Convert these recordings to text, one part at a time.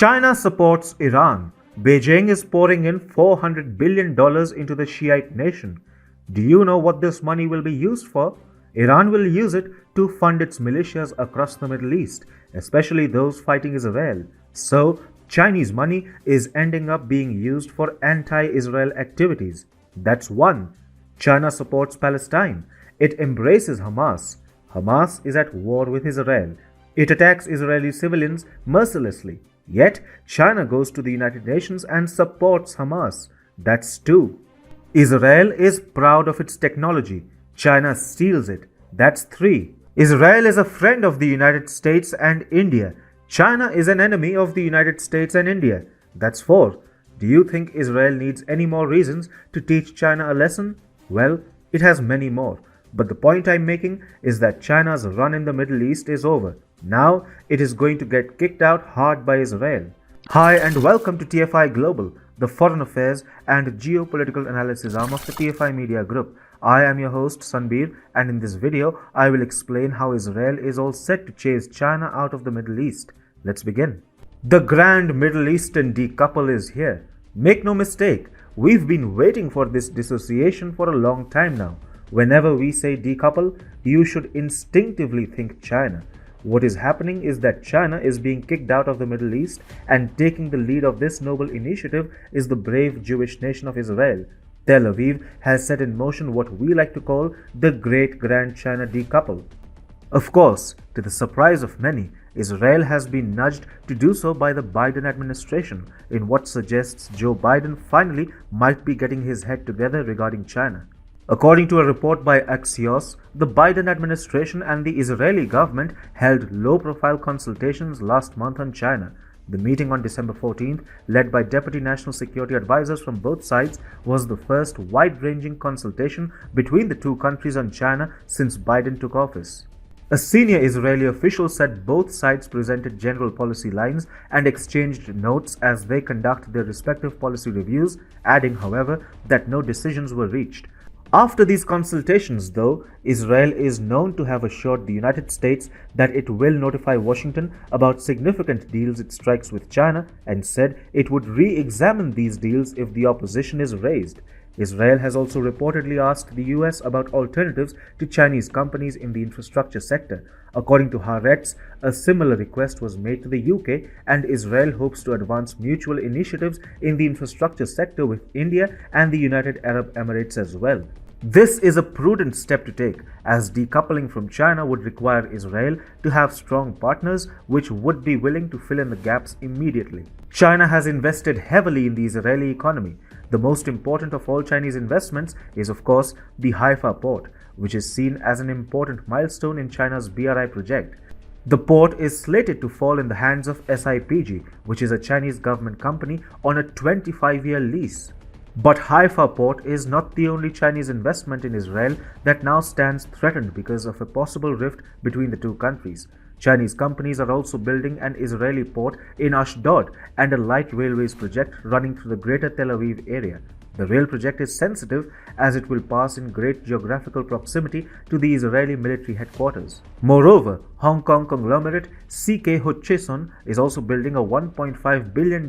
China supports Iran. Beijing is pouring in $400 billion into the Shiite nation. Do you know what this money will be used for? Iran will use it to fund its militias across the Middle East, especially those fighting Israel. So, Chinese money is ending up being used for anti-Israel activities. That's one. China supports Palestine. It embraces Hamas. Hamas is at war with Israel. It attacks Israeli civilians mercilessly. Yet, China goes to the United Nations and supports Hamas. That's two. Israel is proud of its technology. China steals it. That's three. Israel is a friend of the United States and India. China is an enemy of the United States and India. That's four. Do you think Israel needs any more reasons to teach China a lesson? Well, it has many more. But the point I'm making is that China's run in the Middle East is over. Now it is going to get kicked out hard by Israel. Hi and welcome to TFI Global, the foreign affairs and geopolitical analysis arm of the TFI Media Group. I am your host Sanbir, and in this video I will explain how Israel is all set to chase China out of the Middle East. Let's begin. The grand Middle Eastern decouple is here. Make no mistake, we've been waiting for this dissociation for a long time now. Whenever we say decouple, you should instinctively think China. What is happening is that China is being kicked out of the Middle East, and taking the lead of this noble initiative is the brave Jewish nation of Israel. Tel Aviv has set in motion what we like to call the Great Grand China Decouple. Of course, to the surprise of many, Israel has been nudged to do so by the Biden administration in what suggests Joe Biden finally might be getting his head together regarding China. According to a report by Axios, the Biden administration and the Israeli government held low-profile consultations last month on China. The meeting on December 14th, led by Deputy National Security advisors from both sides, was the first wide-ranging consultation between the two countries on China since Biden took office. A senior Israeli official said both sides presented general policy lines and exchanged notes as they conduct their respective policy reviews, adding, however, that no decisions were reached. After these consultations, though, Israel is known to have assured the United States that it will notify Washington about significant deals it strikes with China, and said it would re-examine these deals if the opposition is raised. Israel has also reportedly asked the US about alternatives to Chinese companies in the infrastructure sector. According to Haaretz, a similar request was made to the UK, and Israel hopes to advance mutual initiatives in the infrastructure sector with India and the United Arab Emirates as well. This is a prudent step to take, as decoupling from China would require Israel to have strong partners which would be willing to fill in the gaps immediately. China has invested heavily in the Israeli economy. The most important of all Chinese investments is, of course, the Haifa port, which is seen as an important milestone in China's BRI project. The port is slated to fall in the hands of SIPG, which is a Chinese government company, on a 25-year lease. But Haifa port is not the only Chinese investment in Israel that now stands threatened because of a possible rift between the two countries. Chinese companies are also building an Israeli port in Ashdod and a light railways project running through the greater Tel Aviv area. The rail project is sensitive as it will pass in great geographical proximity to the Israeli military headquarters. Moreover, Hong Kong conglomerate CK Hutchison is also building a $1.5 billion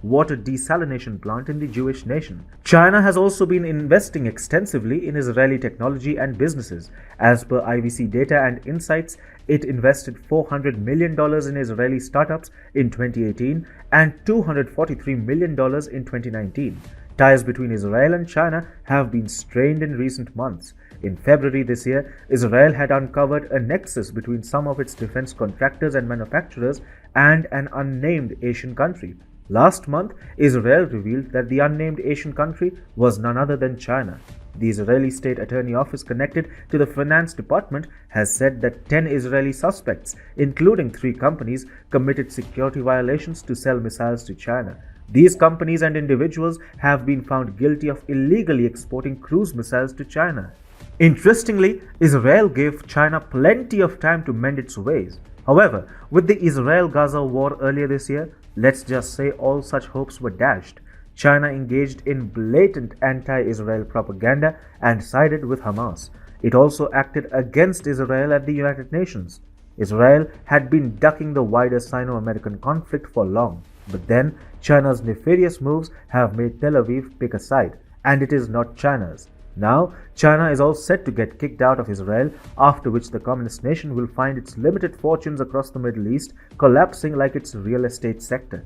water desalination plant in the Jewish nation. China has also been investing extensively in Israeli technology and businesses. As per IVC data and insights, it invested $400 million in Israeli startups in 2018 and $243 million in 2019. Ties between Israel and China have been strained in recent months. In February this year, Israel had uncovered a nexus between some of its defense contractors and manufacturers and an unnamed Asian country. Last month, Israel revealed that the unnamed Asian country was none other than China. The Israeli State Attorney Office connected to the Finance Department has said that 10 Israeli suspects, including 3 companies, committed security violations to sell missiles to China. These companies and individuals have been found guilty of illegally exporting cruise missiles to China. Interestingly, Israel gave China plenty of time to mend its ways. However, with the Israel-Gaza war earlier this year, let's just say all such hopes were dashed. China engaged in blatant anti-Israel propaganda and sided with Hamas. It also acted against Israel at the United Nations. Israel had been ducking the wider Sino-American conflict for long. But then, China's nefarious moves have made Tel Aviv pick a side, and it is not China's. Now, China is all set to get kicked out of Israel, after which the communist nation will find its limited fortunes across the Middle East collapsing like its real estate sector.